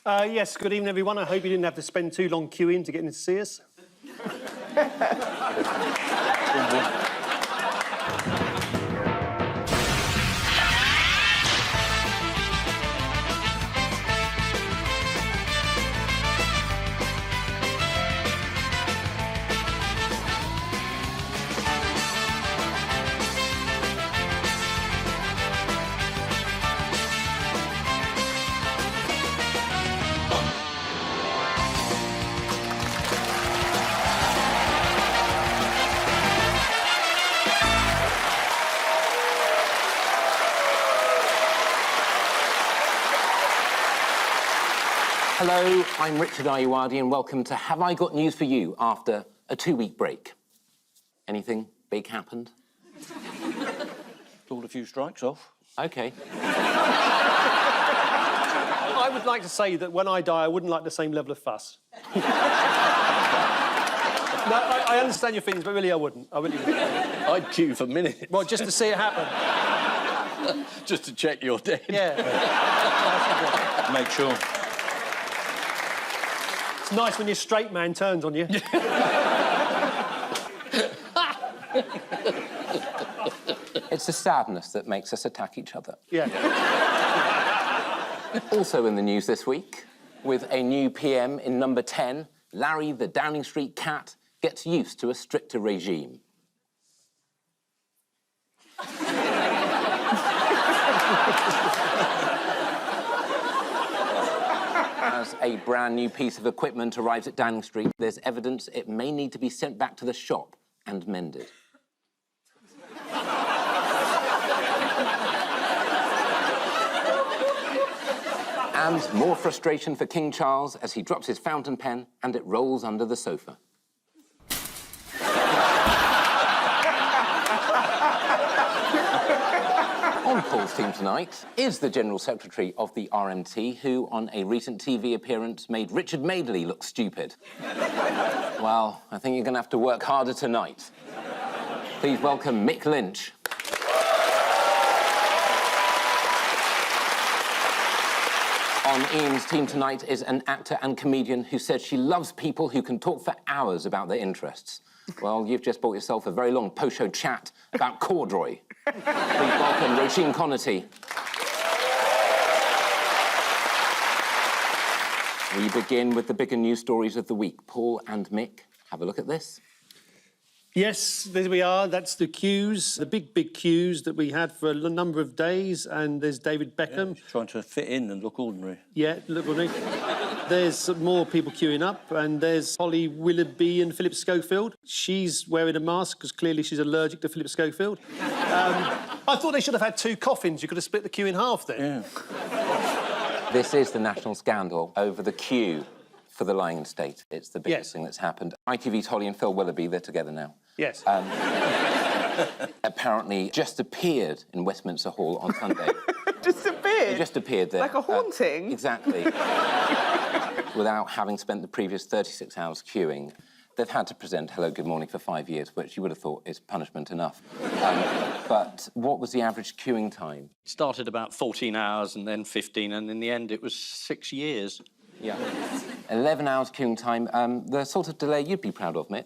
Yes, good evening, everyone. I hope you didn't have to spend too long queuing to get in to see us. Hello, I'm Richard Ayoade and welcome to Have I Got News for You after a 2-week break. Anything big happened? Pulled a few strikes off. OK. I would like to say that when I die, I wouldn't like the same level of fuss. No, I understand your feelings, but really I wouldn't. I really wouldn't. I'd queue for minutes. Well, just to see it happen. Just to check you're dead. Yeah. Make sure. It's nice when your straight man turns on you. It's the sadness that makes us attack each other. Yeah. Also in the news this week, with a new PM in number 10, Larry the Downing Street cat gets used to a stricter regime. As a brand new piece of equipment arrives at Downing Street, there's evidence it may need to be sent back to the shop and mended. And more frustration for King Charles as he drops his fountain pen and it rolls under the sofa. On Paul's team tonight is the General Secretary of the RMT, who, on a recent TV appearance, made Richard Madeley look stupid. Well, I think you're going to have to work harder tonight. Please welcome Mick Lynch. On Ian's team tonight is an actor and comedian who says she loves people who can talk for hours about their interests. Well, you've just bought yourself a very long post-show chat about corduroy. Please welcome Roisin Connerty. We begin with the bigger news stories of the week. Paul and Mick, have a look at this. Yes, there we are. That's the queues, the big queues that we had for a number of days. And there's David Beckham. Yeah, trying to fit in and look ordinary. Yeah, look ordinary. There's some more people queuing up, and there's Holly Willoughby and Philip Schofield. She's wearing a mask because clearly she's allergic to Philip Schofield. I thought they should have had 2 coffins. You could have split the queue in half then. Yeah. This is the national scandal over the queue for the lying in state. It's the biggest thing that's happened. ITV's Holly and Phil Willoughby, they're together now. Yes. Apparently just appeared in Westminster Hall on Sunday. Disappeared? He just appeared there. Like a haunting? Exactly. Without having spent the previous 36 hours queuing. They've had to present Hello, Good Morning for 5 years, which you would have thought is punishment enough. But what was the average queuing time? It started about 14 hours and then 15, and in the end it was 6 years. Yeah. 11 hours queuing time. The sort of delay you'd be proud of, Mick.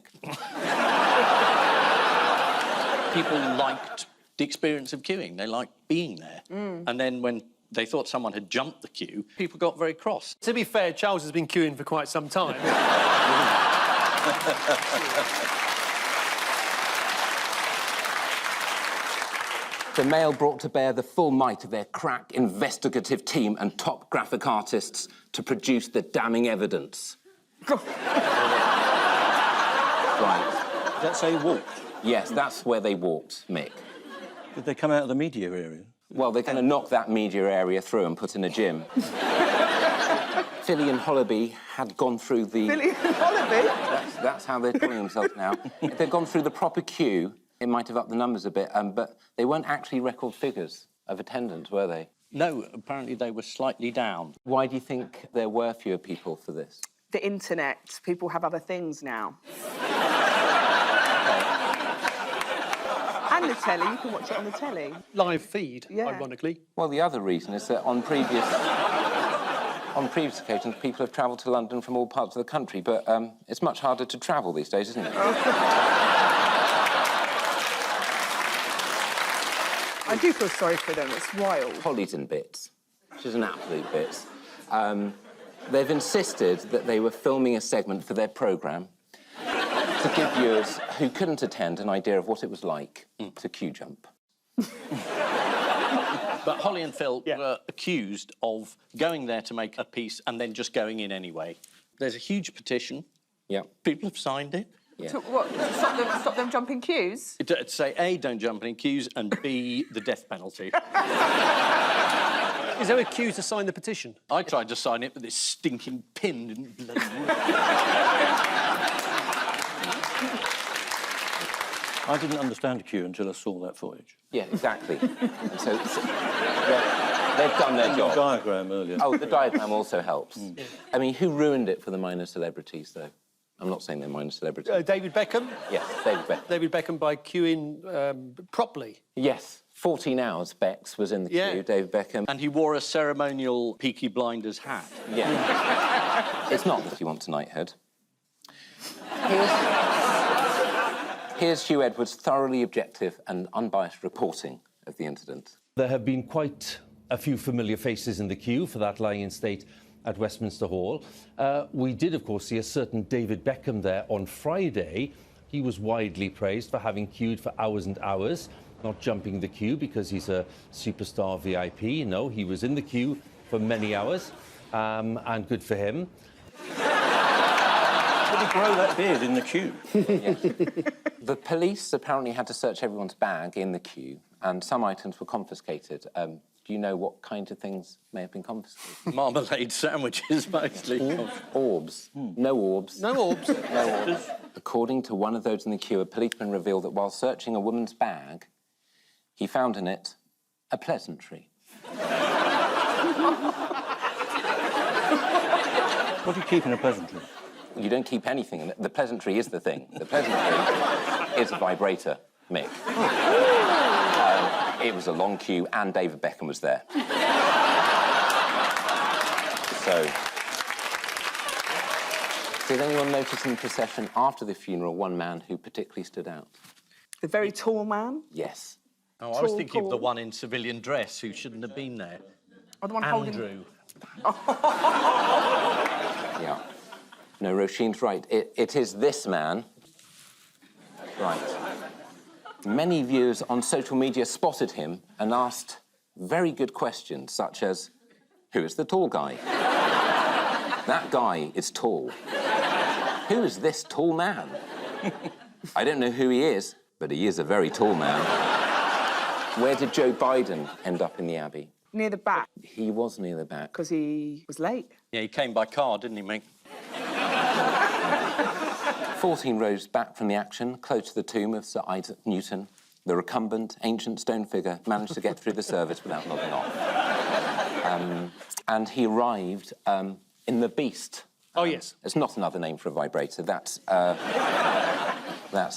People liked the experience of queuing. They liked being there. And then when they thought someone had jumped the queue, people got very cross. To be fair, Charles has been queuing for quite some time. The Mail brought to bear the full might of their crack investigative team and top graphic artists to produce the damning evidence. Right. Did that say walk? Yes, that's where they walked, Mick. Did they come out of the media area? Well, they're going to knock that media area through and put in a gym. Philly and Hollaby had gone through the... Philly and Hollaby? That's how they're calling themselves now. If they'd gone through the proper queue, it might have upped the numbers a bit, but they weren't actually record figures of attendance, were they? No, apparently they were slightly down. Why do you think there were fewer people for this? The internet. People have other things now. And the telly. You can watch it on the telly. Live feed, Yeah. ironically. Well, the other reason is that on previous On previous occasions, people have travelled to London from all parts of the country, but it's much harder to travel these days, isn't it? I do feel sorry for them. It's wild. Holly's in bits. She's an absolute bits. They've insisted that they were filming a segment for their programme to give viewers who couldn't attend an idea of what it was like to queue jump. But Holly and Phil were accused of going there to make a piece and then just going in anyway. There's a huge petition. Yeah. People have signed it. Yeah. To, what, to stop them jumping queues? To say, A, don't jump in queues, and B, the death penalty. Is there a queue to sign the petition? I tried to sign it, but this stinking pin didn't bloody work. I didn't understand a queue until I saw that footage. Yeah, exactly. And so they've done their The job. diagram earlier. Oh, the diagram also helps. I mean, who ruined it for the minor celebrities, though? I'm not saying they're minor celebrities. David Beckham? Yes, David Beckham. David Beckham by queuing properly. Yes, 14 hours Bex was in the queue, David Beckham. And he wore a ceremonial Peaky Blinders hat. Yeah. It's not that you want to knighthead. Here's Hugh Edwards' thoroughly objective and unbiased reporting of the incident. There have been quite a few familiar faces in the queue for that lying in state at Westminster Hall. We did, of course, see a certain David Beckham there on Friday. He was widely praised for having queued for hours and hours, not jumping the queue because he's a superstar VIP. No, he was in the queue for many hours, and good for him. Did he grow that beard in the queue? Yes. The police apparently had to search everyone's bag in the queue, and some items were confiscated. Do you know what kinds of things may have been confiscated? Marmalade sandwiches, mostly. Orbs. No orbs. No orbs. No orbs. According to one of those in the queue, a policeman revealed that while searching a woman's bag, he found in it a pleasantry. What do you keep in a pleasantry? You don't keep anything in it. The pleasantry is the thing. The pleasantry is a vibrator, Mick. It was a long queue and David Beckham was there. So, did anyone notice in the procession after the funeral one man who particularly stood out? The very tall man? Yes. Oh, I was Tall, thinking of the tall. one in civilian dress who shouldn't have been there. Or the one holding... Andrew. Yeah. No, Roisin's right. It is this man. Right. Many viewers on social media spotted him and asked very good questions, such as, who is the tall guy? That guy is tall. Who is this tall man? I don't know who he is, but he is a very tall man. Where did Joe Biden end up in the Abbey? Near the back, He was near the back. because he was late. Yeah, he came by car, didn't he, Mick? 14 rows back from the action, close to the tomb of Sir Isaac Newton, the recumbent, ancient stone figure managed to get through the service without nodding off. And he arrived in the Beast. Oh, yes. It's not another name for a vibrator. That's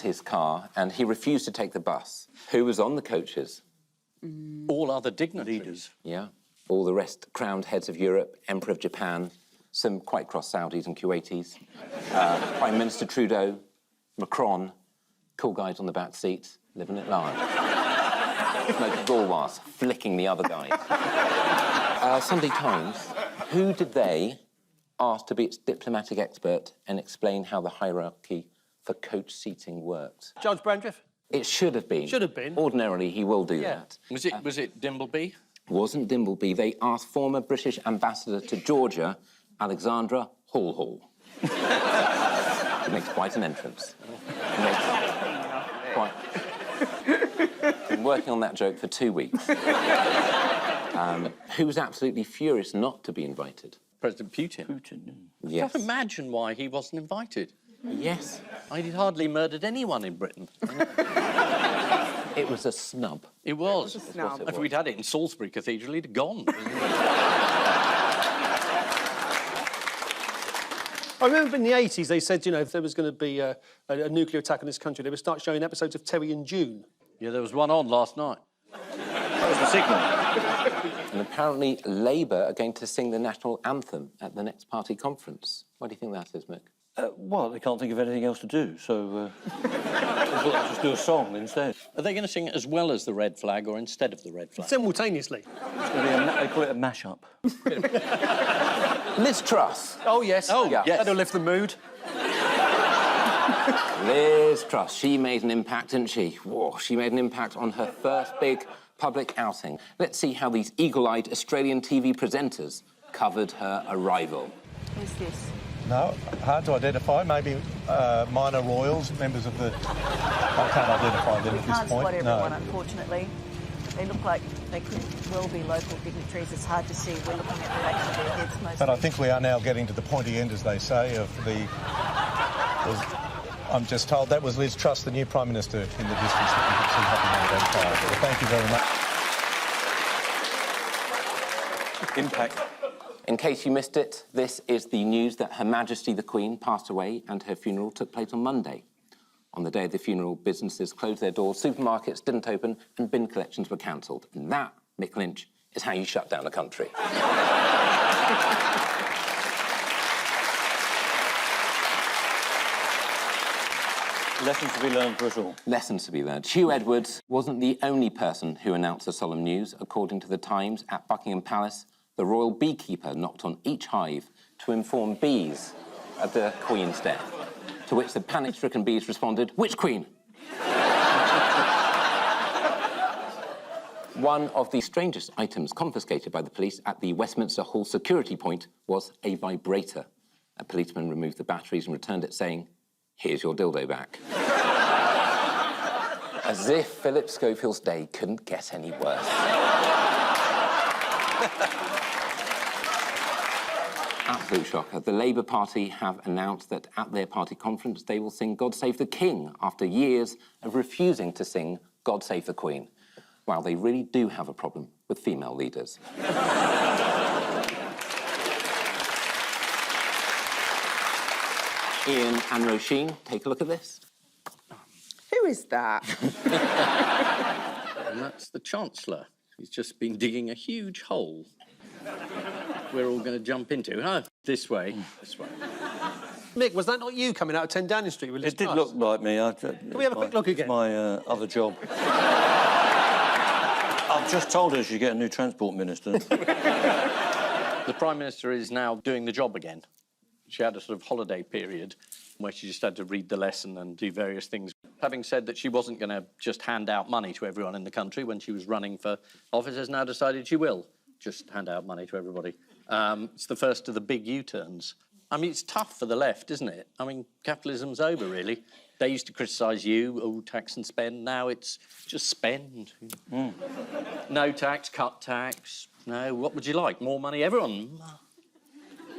his car. And he refused to take the bus. Who was on the coaches? All other dignitaries. Yeah. All the rest, crowned heads of Europe, Emperor of Japan, some quite cross Saudis and Kuwaitis, Prime Minister Trudeau, Macron, cool guys on the back seat, living it large. Smoking Gauloises, flicking the other guys. Sunday Times, who did they ask to be its diplomatic expert and explain how the hierarchy for coach seating worked? Judge Brandreth? It should have been. Should have been. Ordinarily, he will do that. Was it Dimbleby? Wasn't Dimbleby. They asked former British ambassador to Georgia, Alexandra Hall. It makes quite an entrance. Been working on that joke for 2 weeks. Who was absolutely furious not to be invited? President Putin. Yes. Can't imagine why he wasn't invited. Yes. He'd hardly murdered anyone in Britain. It was a snub. It was. It was a snub. If we'd had it in Salisbury Cathedral, he'd have gone. I remember in the 80s they said, you know, if there was going to be a nuclear attack in this country, they would start showing episodes of Terry and June. Yeah, there was one on last night. That was the signal. And apparently Labour are going to sing the national anthem at the next party conference. What do you think that is, Mick? Well, they can't think of anything else to do, so they thought they'd just do a song instead. Are they going to sing it as well as the red flag or instead of the red flag? Simultaneously. It's going to be they call it a mash-up. Liz Truss. Oh, yes. Oh, Yeah. yes. That'll lift the mood. Liz Truss, she made an impact, didn't she? Whoa, she made an impact on her first big public outing. Let's see how these eagle-eyed Australian TV presenters covered her arrival. Who's this? No, hard to identify. Maybe minor royals, members of the... I can't identify them at this Can't point. spot everyone, No. unfortunately. They look like they could well be local dignitaries. It's hard to see. We're looking at the backs of their heads mostly. But I think we are now getting to the pointy end, as they say, of the... I'm just told that was Liz Truss, the new Prime Minister, in the distance that you can see happening on that side. Well, thank you very much. Impact. In case you missed it, this is the news that Her Majesty the Queen passed away and her funeral took place on Monday. On the day of the funeral, businesses closed their doors, supermarkets didn't open and bin collections were cancelled. And that, Mick Lynch, is how you shut down a country. Lessons to be learned for us all. Lessons to be learned. Hugh Edwards wasn't the only person who announced the solemn news. According to The Times, at Buckingham Palace, the royal beekeeper knocked on each hive to inform bees of the Queen's death, to which the panic-stricken bees responded, "Which Queen?" One of the strangest items confiscated by the police at the Westminster Hall security point was a vibrator. A policeman removed the batteries and returned it, saying, "Here's your dildo back." As if Philip Schofield's day couldn't get any worse. Absolute shocker. The Labour Party have announced that at their party conference they will sing God Save the King after years of refusing to sing God Save the Queen. Wow, they really do have a problem with female leaders. Ian and Roisin, take a look at this. Who is that? And that's the Chancellor. He's just been digging a huge hole. We're all going to jump into. Oh, this way, this way. Mick, was that not you coming out of 10 Downing Street with Liz It did Truss? look like me. Can we have a quick look again? It's my other job. I've just told her she get a new transport minister. The Prime Minister is now doing the job again. She had a sort of holiday period where she just had to read the lesson and do various things. Having said that she wasn't going to just hand out money to everyone in the country when she was running for office, has now decided she will just hand out money to everybody. It's the first of the big U-turns. I mean, it's tough for the left, isn't it? I mean, capitalism's over, really. They used to criticise you, oh, tax and spend. Now it's just spend. No tax, cut tax. No, what would you like? More money? Everyone...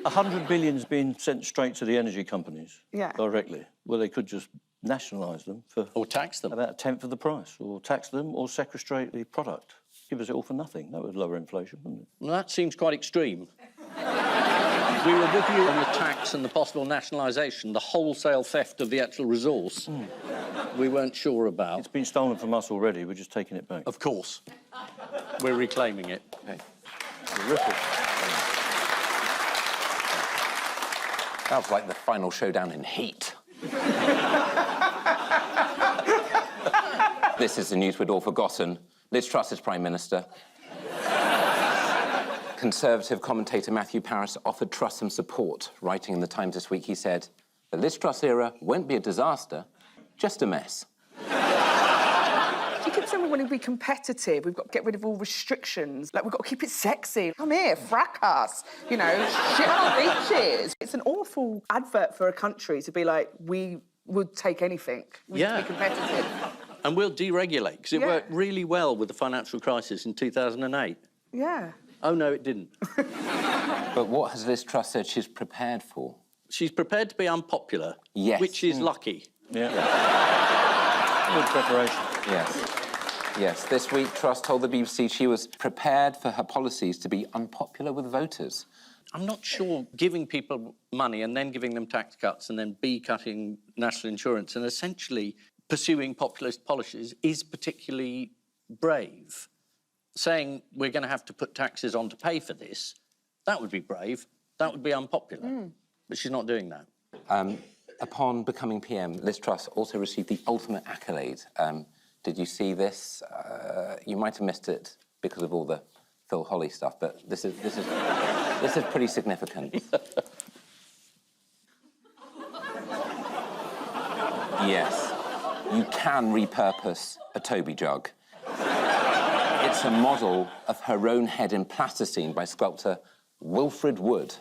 100 billion's been sent straight to the energy companies. Yeah. Directly. Well, they could just nationalise them for... Or tax them. About a tenth of the price. Or tax them, or sequestrate the product. Give us it all for nothing. That would lower inflation, wouldn't it? Well, that seems quite extreme. We were with you on the tax and the possible nationalisation, the wholesale theft of the actual resource. We weren't sure about. It's been stolen from us already. We're just taking it back. Of course. We're reclaiming it. Okay. Terrific. That was like the final showdown in Heat. This is the news we'd all forgotten. Liz Truss is Prime Minister. Conservative commentator Matthew Parris offered Truss some support. Writing in The Times this week, he said, "The Liz Truss era won't be a disaster, just a mess." You keep saying we want to be competitive. We've got to get rid of all restrictions. Like, we've got to keep it sexy. Come here, fracas. You know, shit on our beaches. It's an awful advert for a country to be like, we would take anything. We need to be competitive. And we'll deregulate, because it Yeah. worked really well with the financial crisis in 2008. Yeah. Oh, no, it didn't. But what has Liz Truss said she's prepared for? She's prepared to be unpopular, Yes. which is lucky. Yeah. Good preparation. Yes. Yes, this week Truss told the BBC she was prepared for her policies to be unpopular with voters. I'm not sure giving people money and then giving them tax cuts and then cutting national insurance and essentially pursuing populist policies is particularly brave. saying we're going to have to put taxes on to pay for this, that would be brave. That would be unpopular. But she's not doing that. Upon becoming PM, Liz Truss also received the ultimate accolade. Did you see this? You might have missed it because of all the Phil Holly stuff, but this is pretty significant. Yes, you can repurpose a Toby jug. It's a model of her own head in plasticine by sculptor Wilfred Wood.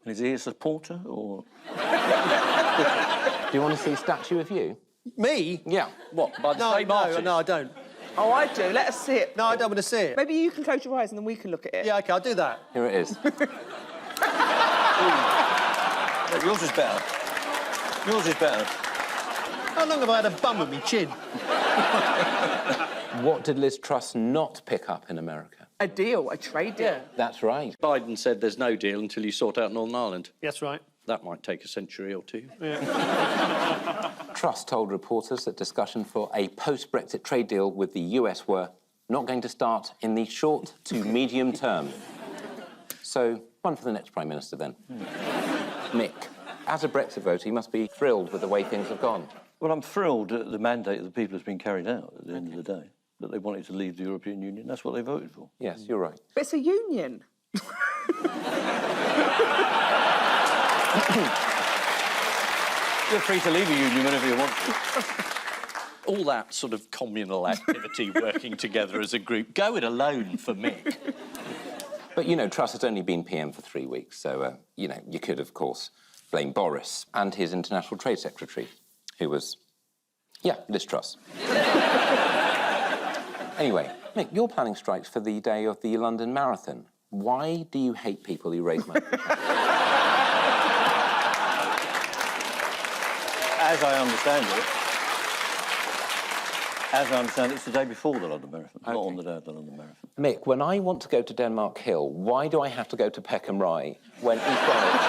Is he a supporter, or...? Do you want to see a statue of you? Me? Yeah. What, by the No, same artist? no, I don't. Oh, I do. Let us see it. No, I don't want to see it. Maybe you can close your eyes and then we can look at it. Yeah, OK, I'll do that. Here it is. Yours is better. Yours is better. How long have I had a bum with me chin? What did Liz Truss not pick up in America? A deal, a trade deal. Yeah. That's right. Biden said there's no deal until you sort out Northern Ireland. That's right. That might take a century or two. Truss told reporters that discussion for a post-Brexit trade deal with the US were not going to start in the short to medium term. So, one for the next Prime Minister, then. Mick, as a Brexit voter, you must be thrilled with the way things have gone. Well, I'm thrilled that the mandate of the people has been carried out at the end of the day, that they wanted to leave the European Union. That's what they voted for. Yes, you're right. But it's a union. You're free to leave a union whenever you want to. All that sort of communal activity, working together as a group, go it alone for Mick. But, you know, Truss has only been PM for 3 weeks, so, you know, you could, of course, blame Boris and his International Trade Secretary, who was, yeah, Liz Truss. Anyway, Mick, you're planning strikes for the day of the London Marathon. Why do you hate people who raise money? As I understand it, it's the day before the London Marathon, not on the day of the London Marathon. Mick, when I want to go to Denmark Hill, why do I have to go to Peckham Rye when East Greenwich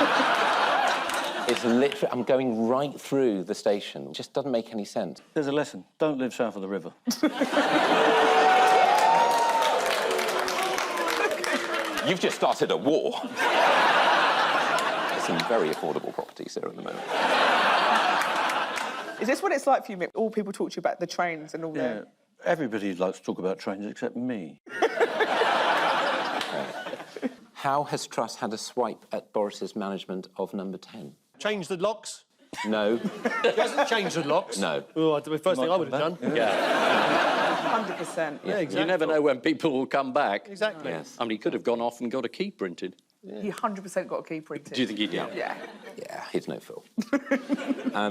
is literally... I'm going right through the station. It just doesn't make any sense. There's a lesson. Don't live south of the river. You've just started a war. There's some very affordable properties there at the moment. Is this what it's like for you, Mick? All people talk to you about the trains and all Yeah, that? everybody likes to talk about trains except me. How has Truss had a swipe at Boris's management of Number 10? Change the locks? No. He hasn't changed the locks. No. Oh, the first thing I would have done. Yeah. 100%. Yeah, exactly. You never know when people will come back. Exactly. Yes. I mean, he could have gone off and got a key printed. He 100% got a key printed. Do you think he did? Yeah. Yeah, he's no fool.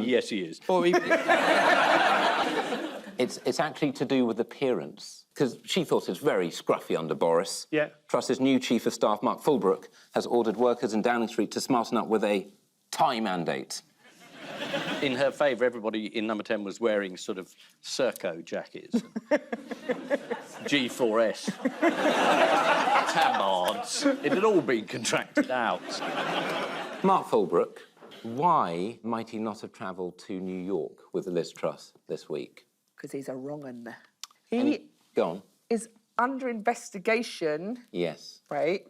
Yes, he is. Or he... It's actually to do with appearance, because she thought it was very scruffy under Boris. Yeah. Truss's new Chief of Staff, Mark Fulbrook, has ordered workers in Downing Street to smarten up with a tie mandate. In her favour, everybody in Number 10 was wearing sort of Serco jackets. G4S. Tabards. It had all been contracted out. Mark Fulbrook, why might he not have travelled to New York with Liz Truss this week? Because he's a wrong un. Go on. Is under investigation, Yes. right,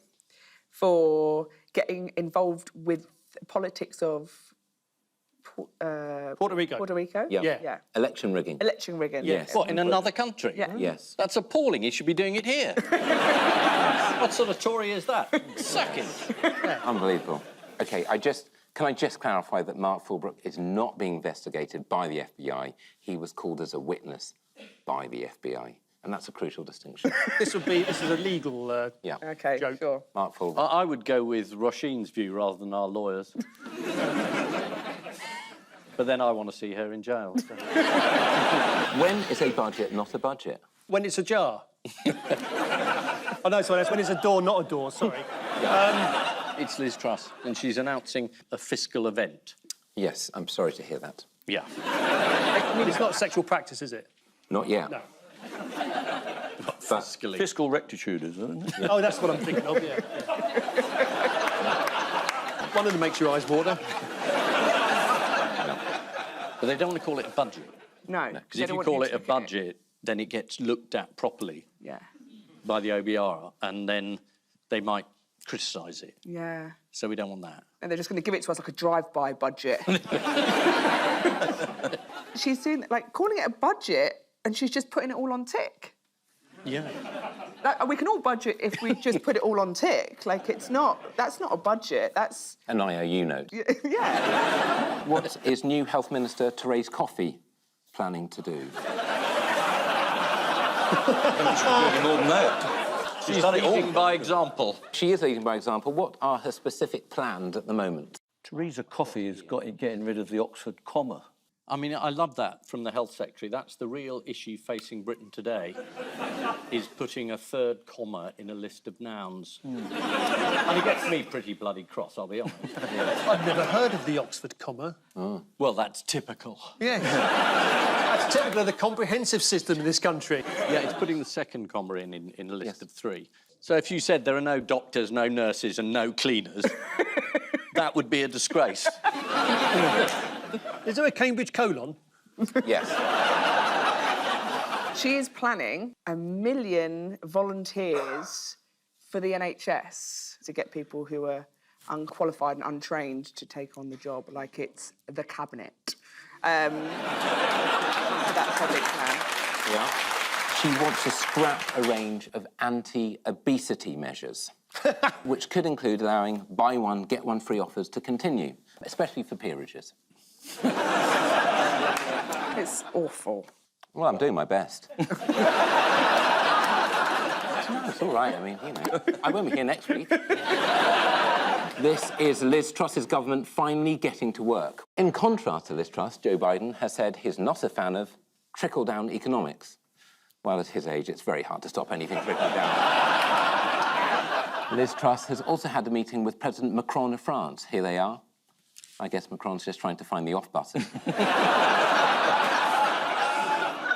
for getting involved with politics of Puerto Rico. Puerto Rico? Yeah. Yeah. Election rigging. Election rigging. Yes. What, in another country? Yeah. Yes. That's appalling. He should be doing it here. What sort of Tory is that? Suck it. Unbelievable. OK, can I just clarify that Mark Fulbrook is not being investigated by the FBI. He was called as a witness by the FBI. And that's a crucial distinction. This is a legal Yeah. OK, Joke. sure. Mark Fulbrook. I would go with Roisin's view rather than our lawyers. But then I want to see her in jail. So. When is a budget not a budget? when it's a jar. Oh, no, sorry, that's when it's a door, not a door, sorry. It's Liz Truss, and she's announcing a fiscal event. Yes, I'm sorry to hear that. Yeah. I mean, it's not sexual practice, is it? Not yet. No. Fiscally. Fiscal rectitude, isn't it? Oh, that's what I'm thinking of, yeah. One of them makes your eyes water. But they don't want to call it a budget. No. Because if you call it a budget, then it gets looked at properly. Yeah. by the OBR, and then they might criticise it. Yeah. So we don't want that. And they're just going to give it to us like a drive-by budget. She's doing, like, calling it a budget, and she's just putting it all on tick. Yeah. Like, we can all budget if we just put it all on tick. Like, that's not a budget, that's... An IOU note. Yeah. What is new Health Minister Therese Coffey planning to do? More than that. She's done it all. leading by example. She is leading by example. What are her specific plans at the moment? Theresa Coffey is getting rid of the Oxford comma. I mean, I love that from the Health Secretary. That's the real issue facing Britain today, is putting a third comma in a list of nouns. And it gets me pretty bloody cross, I'll be honest. I've never heard of the Oxford comma. Well, that's typical. Yeah. That's typical of the comprehensive system in this country. Yeah, it's putting the second comma in a list of three. So if you said there are no doctors, no nurses and no cleaners, that would be a disgrace. Is there a Cambridge colon? Yes. She is planning 1 million volunteers for the NHS to get people who are unqualified and untrained to take on the job, like it's the cabinet. That's her big plan. Yeah. She wants to scrap a range of anti-obesity measures, which could include allowing buy one, get one free offers to continue, especially for peerages. It's awful. Well, I'm doing my best. No, it's all right. I mean, you know, I won't be here next week. This is Liz Truss's government finally getting to work. In contrast to Liz Truss, Joe Biden has said he's not a fan of trickle-down economics. Well, at his age, it's very hard to stop anything trickling down. Liz Truss has also had a meeting with President Macron of France. Here they are. I guess Macron's just trying to find the off button.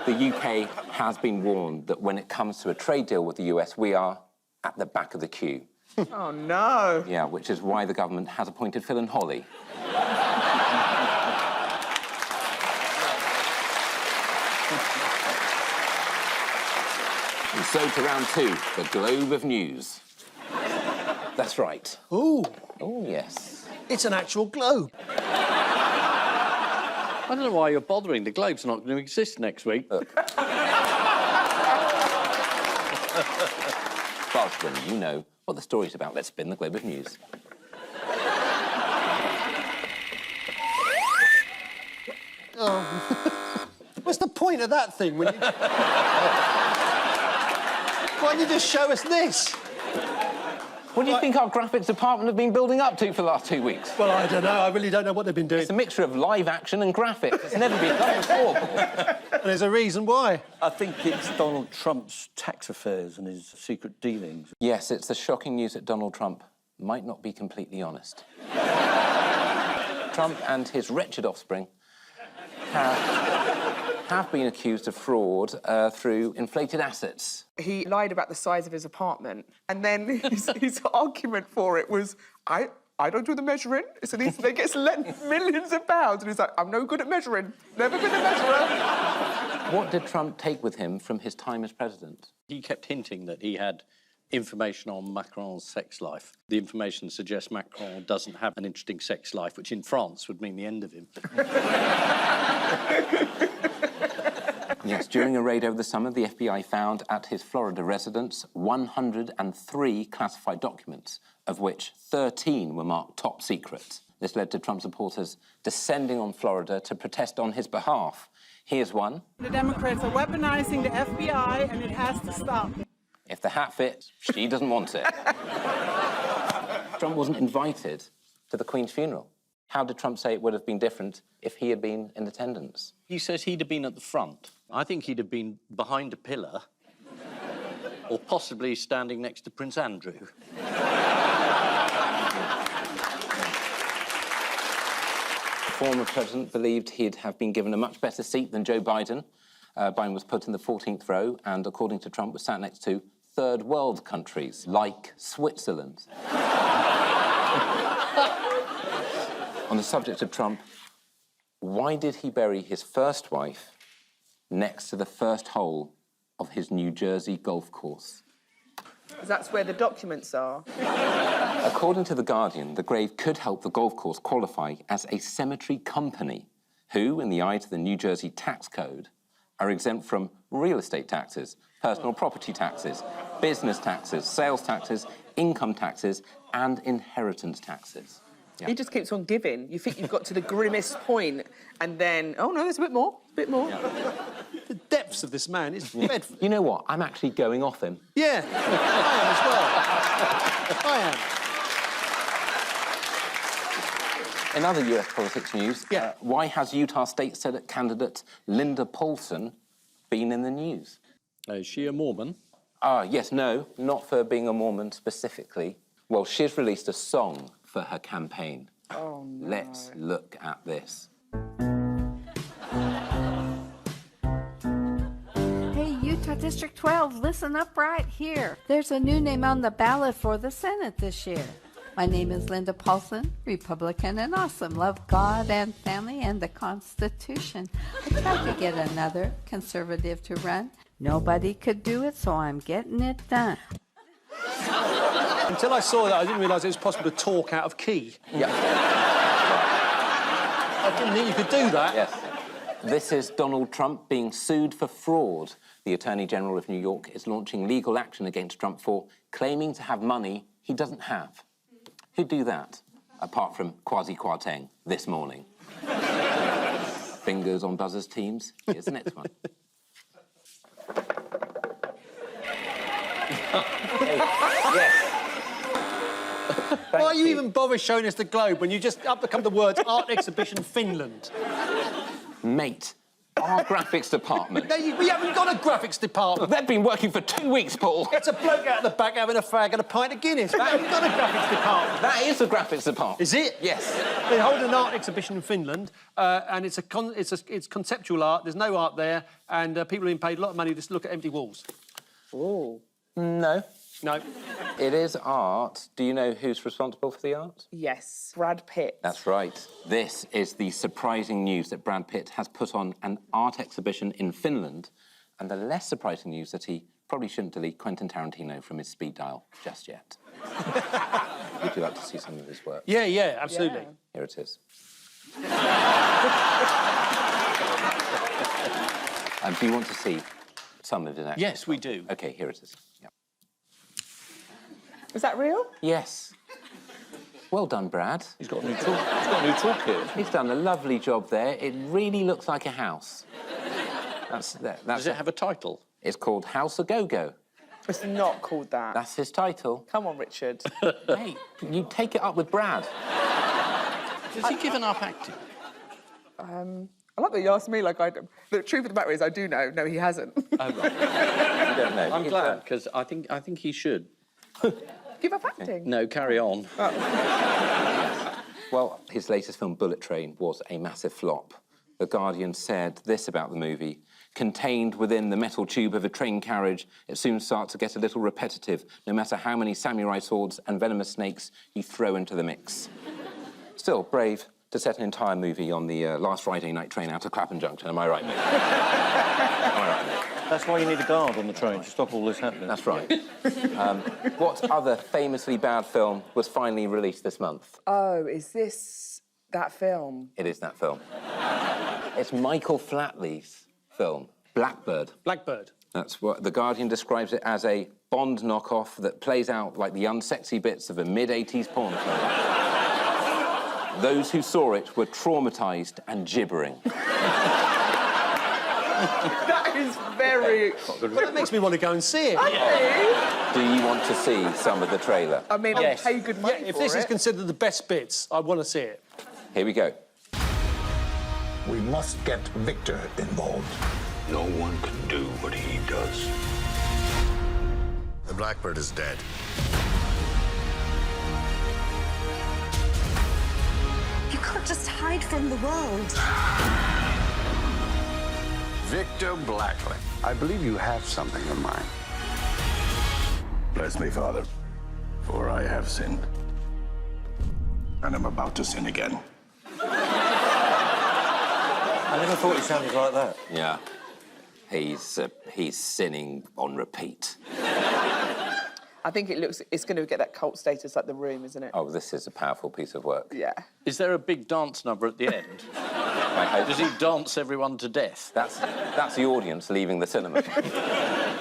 The UK has been warned that when it comes to a trade deal with the US, we are at the back of the queue. Oh, no. Yeah, which is why the government has appointed Phil and Holly. And so to round two, the Globe of News. That's right. Ooh, Oh, yes. it's an actual globe. I don't know why you're bothering. The Globe's not going to exist next week. Boston, you know what the story's about. Let's spin the Globe of News. What's the point of that thing? When you... Why don't you just show us this? What do you think our graphics department have been building up to for the last 2 weeks? Well, I don't know. I really don't know what they've been doing. It's a mixture of live action and graphics. It's never been done before. And there's a reason why. I think it's Donald Trump's tax affairs and his secret dealings. Yes, it's the shocking news that Donald Trump might not be completely honest. Trump and his wretched offspring have been accused of fraud through inflated assets. He lied about the size of his apartment, and then his argument for it was, I don't do the measuring. So they get lent millions of pounds, and he's like, I'm no good at measuring. Never been a measurer. What did Trump take with him from his time as president? He kept hinting that he had information on Macron's sex life. The information suggests Macron doesn't have an interesting sex life, which in France would mean the end of him. Yes, during a raid over the summer, the FBI found at his Florida residence 103 classified documents, of which 13 were marked top secret. This led to Trump supporters descending on Florida to protest on his behalf. Here's one. The Democrats are weaponizing the FBI, and it has to stop. If the hat fits, she doesn't want it. Trump wasn't invited to the Queen's funeral. How did Trump say it would have been different if he had been in attendance? He says he'd have been at the front. I think he'd have been behind a pillar or possibly standing next to Prince Andrew. The former president believed he'd have been given a much better seat than Joe Biden. Biden was put in the 14th row and, according to Trump, was sat next to third world countries like Switzerland. On the subject of Trump, why did he bury his first wife next to the first hole of his New Jersey golf course? 'Cause that's where the documents are. According to The Guardian, the grave could help the golf course qualify as a cemetery company, who, in the eyes of the New Jersey tax code, are exempt from real estate taxes, personal property taxes, business taxes, sales taxes, income taxes, and inheritance taxes. He just keeps on giving. You think you've got to the grimmest point, and then, oh no, there's a bit more, The depths of this man is dreadful. You know what? I'm actually going off him. Yeah, I am as well. I am. In other US politics news, why has Utah State Senate candidate Linda Paulson been in the news? Is she a Mormon? Yes, no, not for being a Mormon specifically. Well, she's released a song for her campaign. Oh, no. Let's look at this. Hey, Utah District 12, listen up right here. There's a new name on the ballot for the Senate this year. My name is Linda Paulson, Republican and awesome. Love God and family and the Constitution. I tried to get another conservative to run. Nobody could do it, so I'm getting it done. Until I saw that, I didn't realise it was possible to talk out of key. Yeah. I didn't think you could do that. Yes. This is Donald Trump being sued for fraud. The Attorney General of New York is launching legal action against Trump for claiming to have money he doesn't have. Who'd do that, apart from Kwasi Kwarteng this morning? Fingers on buzzers, teams. Here's the next one. Why are you even bother showing us the globe when you just uppercut the words Art Exhibition Finland? Mate, our graphics department. We haven't got a graphics department. They've been working for 2 weeks, Paul. It's a bloke out the back having a fag and a pint of Guinness. We haven't got a graphics department. That is the graphics department. Is it? Yes. They hold an art exhibition in Finland, and it's conceptual art. There's no art there, and people are being paid a lot of money just to look at empty walls. Oh. No. No. It is art. Do you know who's responsible for the art? Yes, Brad Pitt. That's right. This is the surprising news that Brad Pitt has put on an art exhibition in Finland, and the less surprising news that he probably shouldn't delete Quentin Tarantino from his speed dial just yet. Would you like to see some of his work? Yeah, absolutely. Yeah. Here it is. Do you want to see some of it actually? Yes, we do. OK, here it is. Yeah. Is that real? Yes. Well done, Brad. He's got a new toolkit. He's done a lovely job there. It really looks like a house. That's Does it have a title? It's called House a Go-Go. It's not called that. That's his title. Come on, Richard. Hey, you take it up with Brad. Has he given up acting? I like that you asked me like I do. The truth of the matter is I do know. No, he hasn't. Oh, right. You don't know. I'm glad, because I think he should. Give up acting. No, carry on. Well, his latest film, Bullet Train, was a massive flop. The Guardian said this about the movie. Contained within the metal tube of a train carriage, it soon starts to get a little repetitive, no matter how many samurai swords and venomous snakes you throw into the mix. Still, brave to set an entire movie on the last Friday night train out of Clapham Junction, am I right, mate? Am I right, mate? That's why you need a guard on the train to stop all this happening. That's right. What other famously bad film was finally released this month? Oh, is this that film? It is that film. It's Michael Flatley's film, Blackbird. Blackbird. That's what The Guardian describes it as a Bond knockoff that plays out like the unsexy bits of a mid-80s porn film. Those who saw it were traumatised and gibbering. That is very... Well, that makes me want to go and see it. Do you want to see some of the trailer? I mean, Yes. I'll pay good money If for this it. is considered the best bits, I want to see it. Here we go. We must get Victor involved. No one can do what he does. The Blackbird is dead. You can't just hide from the world. Victor Blackley, I believe you have something in mind. Bless me, Father, for I have sinned. And I'm about to sin again. I never thought he sounded like that. Yeah. He's sinning on repeat. I think it's going to get that cult status like The Room, isn't it? Oh, this is a powerful piece of work. Yeah. Is there a big dance number at the end? I hope Does he dance everyone to death? That's the audience leaving the cinema.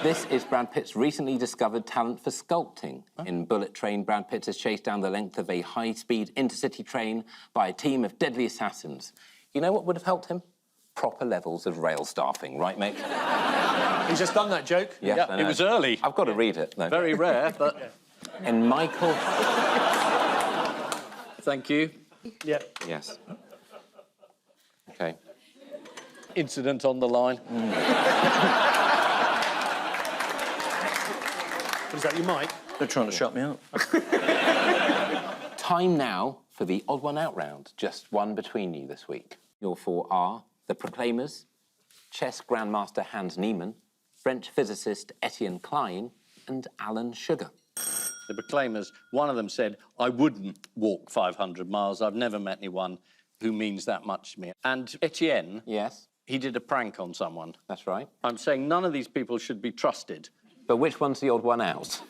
This is Brad Pitt's recently discovered talent for sculpting. In Bullet Train, Brad Pitt is chased down the length of a high-speed intercity train by a team of deadly assassins. You know what would have helped him? Proper levels of rail staffing, right, Mick? He's just done that joke. Yes, Yeah, it was early. I've got to read it. No. Very rare, but... And Michael... Thank you. Yeah. Yes. OK. Incident on the line. Is that your mic? They're trying to shut me up. Time now for the odd one out round. Just one between you this week. Your four are the Proclaimers, chess grandmaster Hans Niemann, French physicist Etienne Klein, and Alan Sugar. The Proclaimers, one of them said, I wouldn't walk 500 miles. I've never met anyone who means that much to me. And Etienne... Yes? He did a prank on someone. That's right. I'm saying none of these people should be trusted. But which one's the odd one out?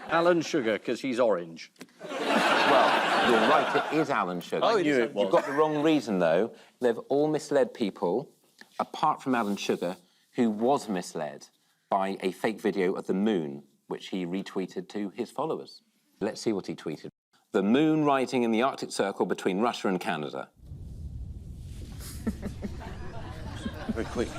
Alan Sugar, because he's orange. Well, you're right, it is Alan Sugar. I knew it was. You've got the wrong reason, though. They've all misled people, apart from Alan Sugar, who was misled by a fake video of the moon, which he retweeted to his followers. Let's see what he tweeted. The moon rising in the Arctic Circle between Russia and Canada. Very quick.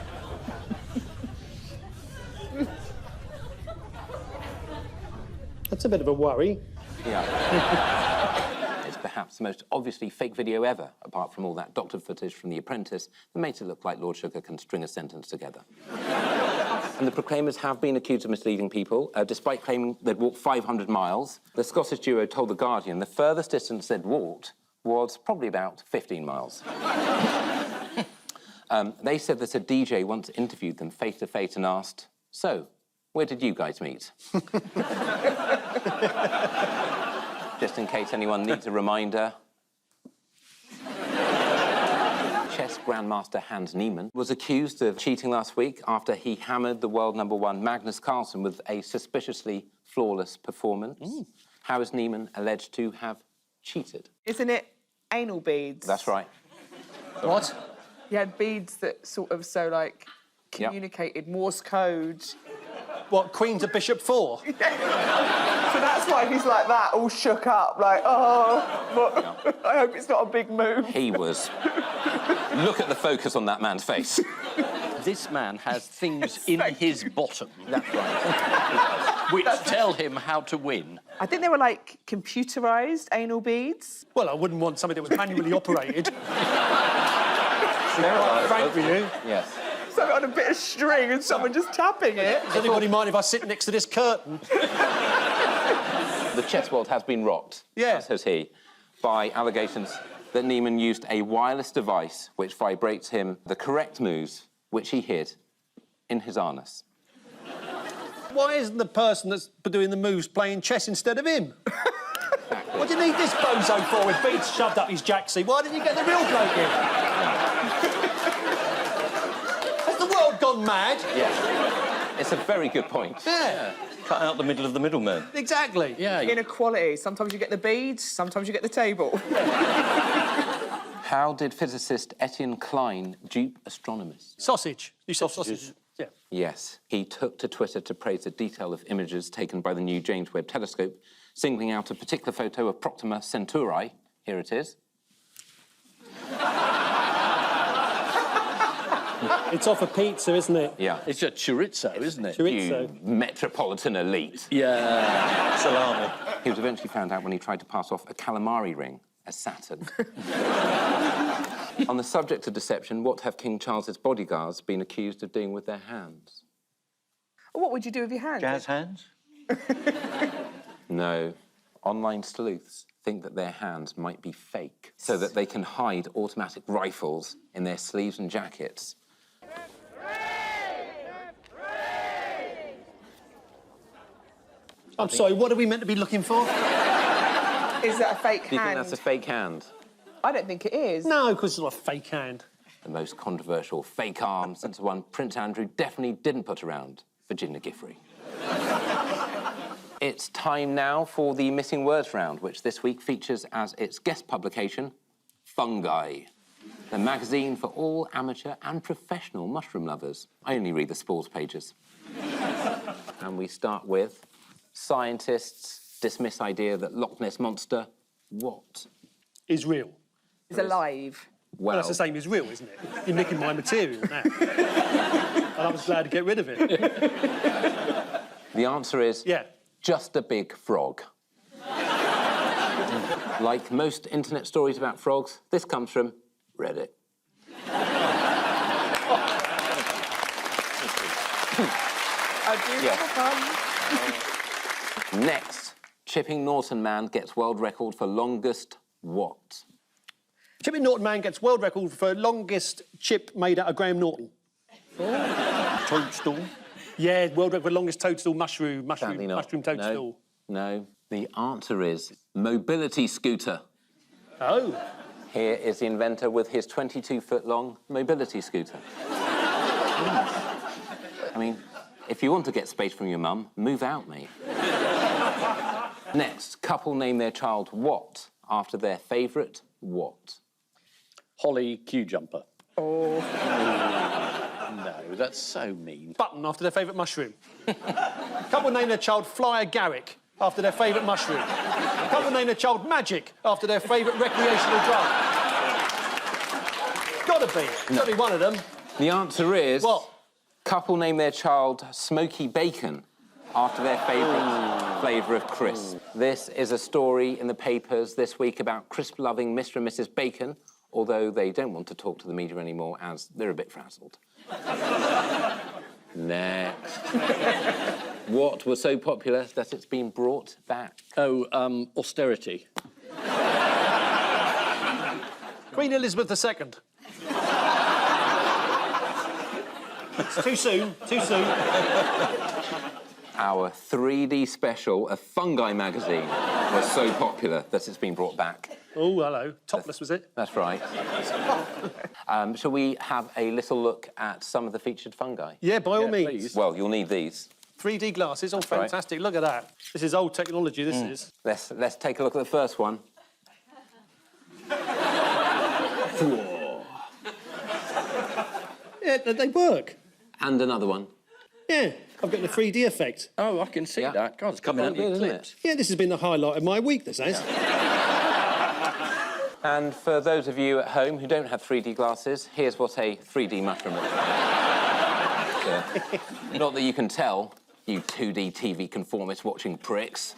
That's a bit of a worry. Yeah. It's perhaps the most obviously fake video ever, apart from all that doctored footage from The Apprentice that makes it look like Lord Sugar can string a sentence together. And the Proclaimers have been accused of misleading people, despite claiming they'd walked 500 miles. The Scottish duo told The Guardian the furthest distance they'd walked was probably about 15 miles. They said that a DJ once interviewed them face-to-face and asked, so, where did you guys meet? Just in case anyone needs a reminder. Chess grandmaster Hans Niemann was accused of cheating last week after he hammered the world #1 Magnus Carlsen with a suspiciously flawless performance. How is Niemann alleged to have cheated? Isn't it anal beads? That's right. What? He had beads that sort of communicated Morse code. What, Queen to Bishop 4? So that's why he's like that, all shook up, like, oh, but I hope it's not a big move. He was. Look at the focus on that man's face. This man has things in his bottom. That's right. Which tell him how to win. I think they were like computerised anal beads. Well, I wouldn't want something that was manually operated. Frank for you. Yes. Something on a bit of string and someone just tapping it. Does anybody mind if I sit next to this curtain? The chess world has been rocked, says he, by allegations that Niemann used a wireless device which vibrates him the correct moves, which he hid in his anus. Why isn't the person that's doing the moves playing chess instead of him? What do you need this bozo for with beads shoved up his jacksie? Why didn't you get the real bloke in? Has the world gone mad? Yes. It's a very good point. Yeah. Cut out the middle of the middleman. Exactly. Yeah. Inequality. Sometimes you get the beads, sometimes you get the table. How did physicist Etienne Klein dupe astronomers? Sausage. You said sausage. Yeah. Yes. He took to Twitter to praise the detail of images taken by the new James Webb Telescope, singling out a particular photo of Proxima Centauri. Here it is. It's off a pizza, isn't it? Yeah. It's a chorizo, isn't it? Chorizo. You metropolitan elite. Yeah. Salami. He was eventually found out when he tried to pass off a calamari ring as Saturn. On the subject of deception, what have King Charles's bodyguards been accused of doing with their hands? What would you do with your hands? Jazz hands? No. Online sleuths think that their hands might be fake, so that they can hide automatic rifles in their sleeves and jackets. I'm sorry, what are we meant to be looking for? Is that a fake Do you hand? think that's a fake hand? I don't think it is. No, because it's not a fake hand. The most controversial fake arm since the one Prince Andrew definitely didn't put around, Virginia Giffey. It's time now for the Missing Words round, which this week features as its guest publication, Fungi, the magazine for all amateur and professional mushroom lovers. I only read the spores pages. And we start with scientists dismiss idea that Loch Ness Monster, what? Is real. Is alive. Well, that's the same as real, isn't it? You're nicking my material now. And I was glad to get rid of it. The answer is... Yeah. Just a big frog. Like most internet stories about frogs, this comes from Reddit. Next, Chipping Norton man gets world record for longest what? Chipping Norton man gets world record for longest chip made out of Graham Norton. Toadstool. Yeah, world record for longest toadstool mushroom toadstool. No. The answer is mobility scooter. Oh. Here is the inventor with his 22-foot-long mobility scooter. I mean, if you want to get space from your mum, move out, mate. Next, couple name their child what after their favourite what? Holly Q jumper. Oh. No, that's so mean. Button after their favourite mushroom. Couple name their child Flyer Garrick after their favourite mushroom. Couple name their child Magic after their favourite recreational drug. Gotta be. Gotta be one of them. The answer is... What? Couple name their child Smoky Bacon after their favourite flavour of crisp. This is a story in the papers this week about crisp-loving Mr. and Mrs. Bacon, although they don't want to talk to the media anymore as they're a bit frazzled. Next. What was so popular that it's been brought back? Oh, austerity. Queen Elizabeth II. It's too soon, too soon. Our 3D special of Fungi magazine was so popular that it's been brought back. Oh, hello. Topless, was it? That's right. Shall we have a little look at some of the featured fungi? Yeah, by all means. Please. Well, you'll need these. 3D glasses, all That's right. fantastic. Look at that. This is old technology, this is. Let's take a look at the first one. Yeah, they work. And another one. Yeah, I've got the 3D effect. Oh, I can see that. God, it's coming out of the eclipse. Yeah, this has been the highlight of my week, this has. And for those of you at home who don't have 3D glasses, here's what a 3D mushroom looks like. Not that you can tell, you 2D TV conformist watching pricks.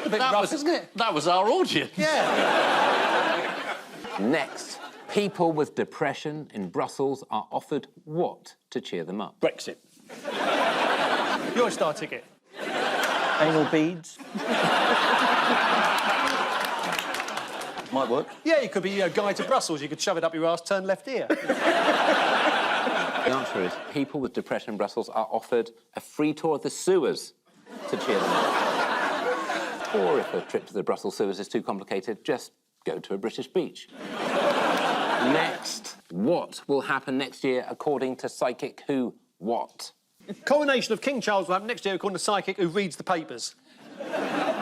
A bit rough, isn't it? That was our audience. Yeah. Next, people with depression in Brussels are offered what to cheer them up? Brexit. Your star ticket. Anal beads. Might work. Yeah, you could be a guide to Brussels. You could shove it up your arse, turn left ear. The answer is people with depression in Brussels are offered a free tour of the sewers to cheer them up. Or if a trip to the Brussels sewers is too complicated, just go to a British beach. Next, what will happen next year according to Psychic Who? What? Coronation of King Charles will happen next year according to Psychic who reads the papers.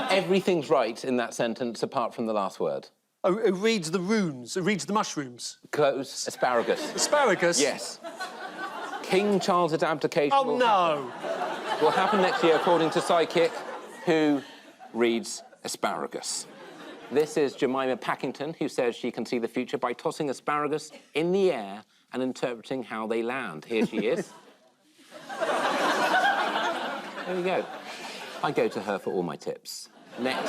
Everything's right in that sentence apart from the last word. Who reads the runes, who reads the mushrooms. Close. Asparagus. Asparagus? Yes. King Charles's abdication Oh, no. will happen next year according to Psychic Who reads asparagus. This is Jemima Packington, who says she can see the future by tossing asparagus in the air and interpreting how they land. Here she is. There we go. I go to her for all my tips. Next.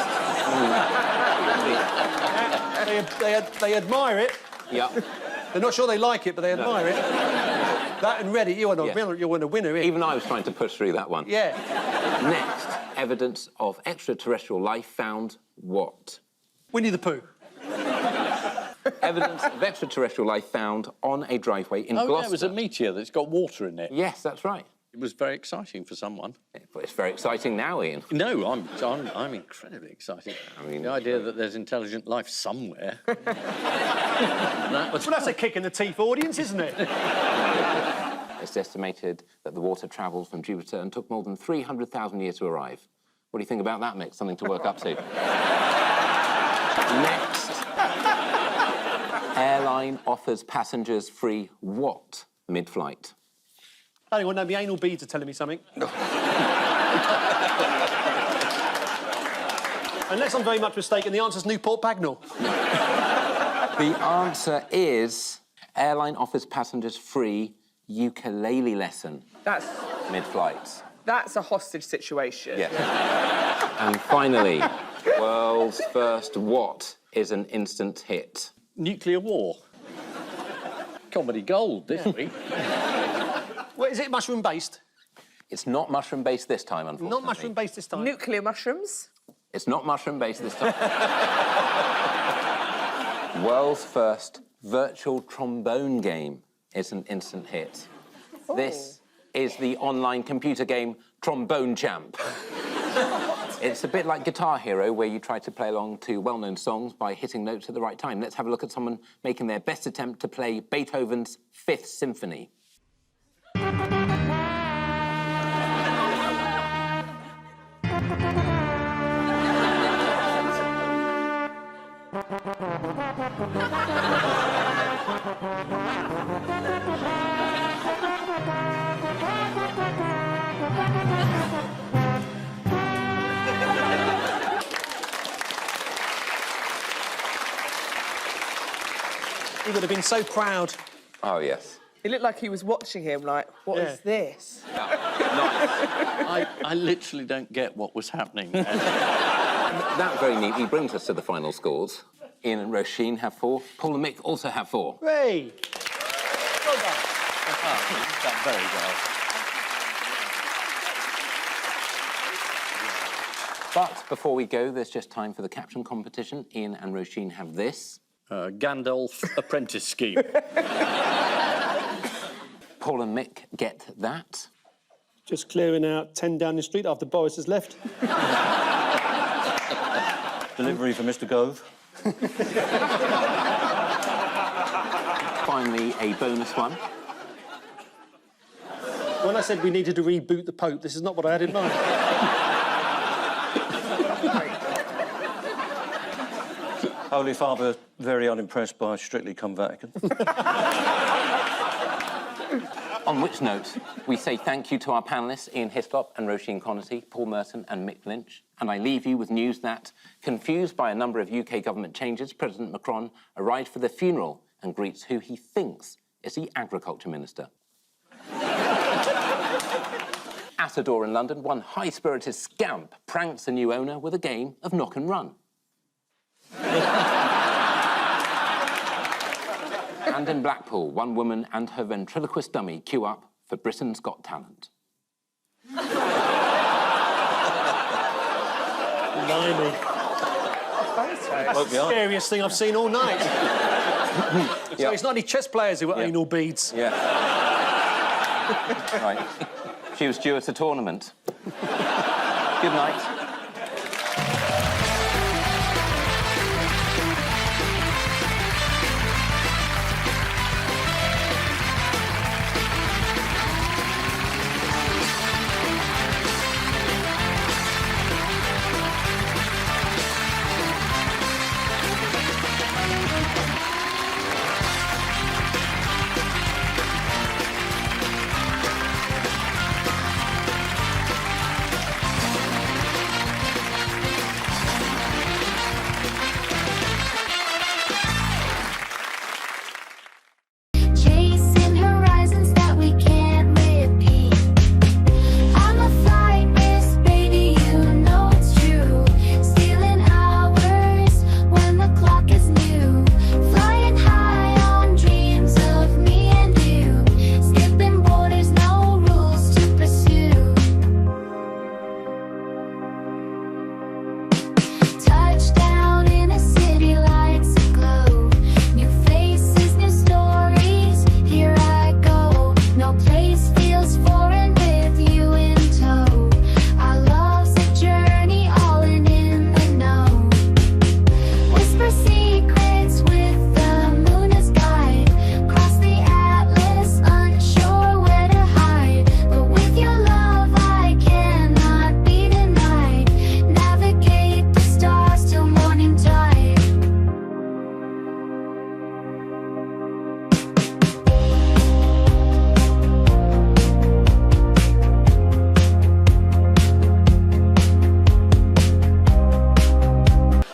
They admire it. Yep. They're not sure they like it, but they admire it. That and Reddit, you want a winner. You want a winner. Even I was trying to push through that one. Yeah. Next, evidence of extraterrestrial life found what? Winnie the Pooh. Evidence of extraterrestrial life found on a driveway in Gloucester. Yeah, it was a meteor that's got water in it. Yes, that's right. It was very exciting for someone. But it's very exciting now, Ian. No, I'm incredibly excited. I mean, the idea that there's intelligent life somewhere. Well, that's a kick in the teeth audience, isn't it? It's estimated that the water travelled from Jupiter and took more than 300,000 years to arrive. What do you think about that, Mick? Something to work up to. Next. Airline offers passengers free what mid-flight? I don't know, my anal beads are telling me something. Unless I'm very much mistaken, the answer's Newport Pagnell. The answer is airline offers passengers free ukulele lesson. That's mid-flight. That's a hostage situation. Yes. And finally, world's first what is an instant hit? Nuclear war. Comedy gold this week. Well, is it mushroom-based? It's not mushroom-based this time, unfortunately. Not mushroom-based this time? Nuclear mushrooms? It's not mushroom-based this time. World's first virtual trombone game is an instant hit. Oh. This is the online computer game Trombone Champ. It's a bit like Guitar Hero, where you try to play along to well-known songs by hitting notes at the right time. Let's have a look at someone making their best attempt to play Beethoven's Fifth Symphony. He would have been so proud. Oh, yes. It looked like he was watching him, like, what is this? I literally don't get what was happening. That very neatly brings us to the final scores. Ian and Roisin have 4. Paul and Mick also have 4. Hey! Well done. You've done very well. But before we go, there's just time for the caption competition. Ian and Roisin have this. Gandalf apprentice scheme. Paul and Mick get that. Just clearing out 10 Downing Street after Boris has left. Delivery for Mr. Gove. Finally, a bonus one. When I said we needed to reboot the Pope, this is not what I had in mind. Holy Father, very unimpressed by Strictly Come Vatican. On which note, we say thank you to our panellists, Ian Hislop and Roisin Connerty, Paul Merton and Mick Lynch. And I leave you with news that, confused by a number of UK government changes, President Macron arrived for the funeral and greets who he thinks is the Agriculture Minister. At a door in London, one high-spirited scamp pranks a new owner with a game of knock and run. And in Blackpool, one woman and her ventriloquist dummy queue up for Britain's Got Talent. Blimey. That's the scariest thing I've seen all night. So it's not any chess players who are anal beads. Yeah. Right. She was due at a tournament. Good night.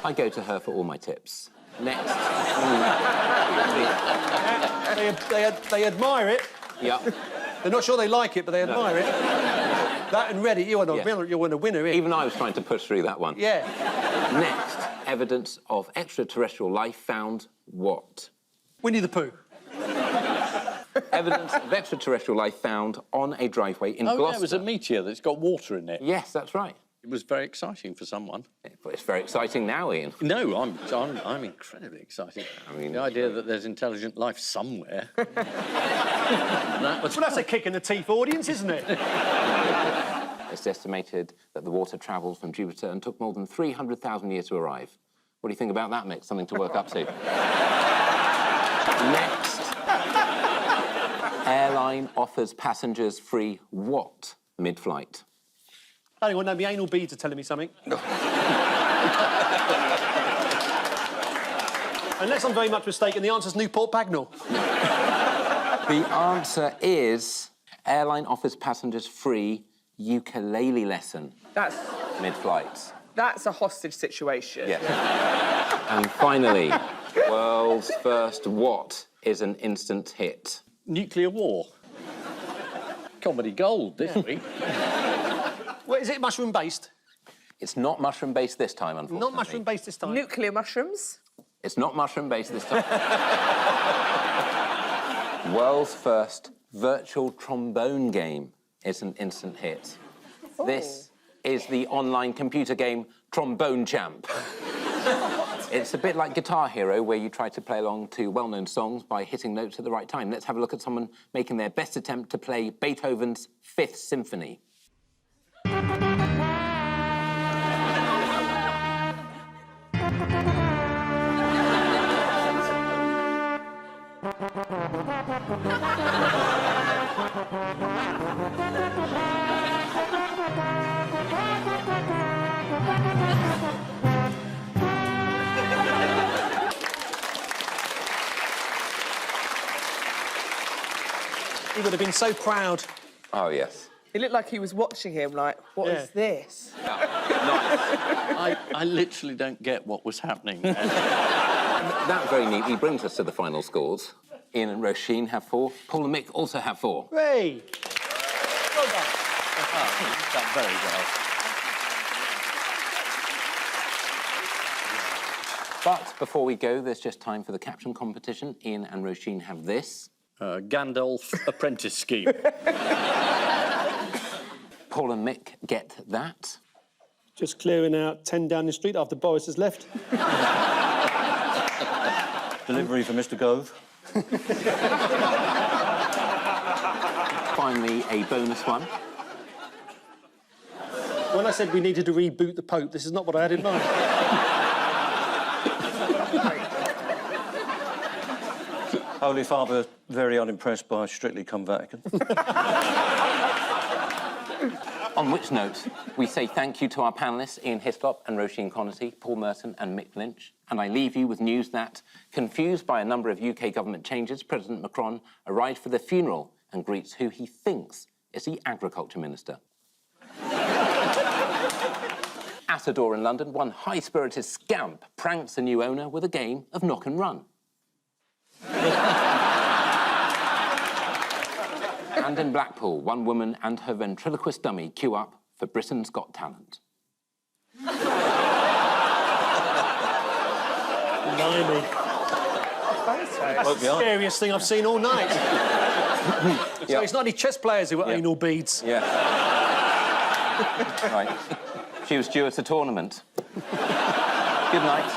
I go to her for all my tips. Next. They admire it. Yeah. They're not sure they like it, but they admire it. That and Reddit, you want a winner here. Even I was trying to push through that one. Yeah. Next, evidence of extraterrestrial life found what? Winnie the Pooh. Evidence of extraterrestrial life found on a driveway in Gloucester. Yeah, it was a meteor that's got water in it. Yes, that's right. It was very exciting for someone. But it's very exciting now, Ian. No, I'm incredibly excited. I mean, the idea that there's intelligent life somewhere. Well, that's a kick in the teeth audience, isn't it? It's estimated that the water travelled from Jupiter and took more than 300,000 years to arrive. What do you think about that, Mick? Something to work up to. Next. Airline offers passengers free what mid-flight? Hang on, no, my anal beads are telling me something. Unless I'm very much mistaken, the answer's Newport Bagnall. The answer is airline offers passengers free ukulele lesson. That's mid-flight. That's a hostage situation. Yes. And finally, world's first what is an instant hit? Nuclear war. Comedy gold this week. Well, is it mushroom-based? It's not mushroom-based this time, unfortunately. Not mushroom-based this time? Nuclear mushrooms? It's not mushroom-based this time. World's first virtual trombone game is an instant hit. Oh. This is the online computer game Trombone Champ. It's a bit like Guitar Hero, where you try to play along to well-known songs by hitting notes at the right time. Let's have a look at someone making their best attempt to play Beethoven's Fifth Symphony. He would have been so proud. Oh, yes. It looked like he was watching him, like, what is this? I literally don't get what was happening. That very neatly brings us to the final scores. Ian and Roisin have 4. Paul and Mick also have 4. Hey! Well done. Done very well. But before we go, there's just time for the caption competition. Ian and Roisin have this. Gandalf apprentice scheme. Paul and Mick get that. Just clearing out 10 Downing Street after Boris has left. Delivery for Mr. Gove. Finally, a bonus one. When I said we needed to reboot the Pope, this is not what I had in mind. Holy Father, very unimpressed by Strictly Come Vatican. On which note, we say thank you to our panellists, Ian Hislop and Roisin Connerty, Paul Merton and Mick Lynch. And I leave you with news that, confused by a number of UK government changes, President Macron arrived for the funeral and greets who he thinks is the Agriculture Minister. At a door in London, one high-spirited scamp pranks a new owner with a game of knock and run. And in Blackpool, one woman and her ventriloquist dummy queue up for Britain's Got Talent. Blimey. That's the scariest thing I've seen all night. So it's not any chess players who were anal beads. Yeah. Right. She was due at a tournament. Good night.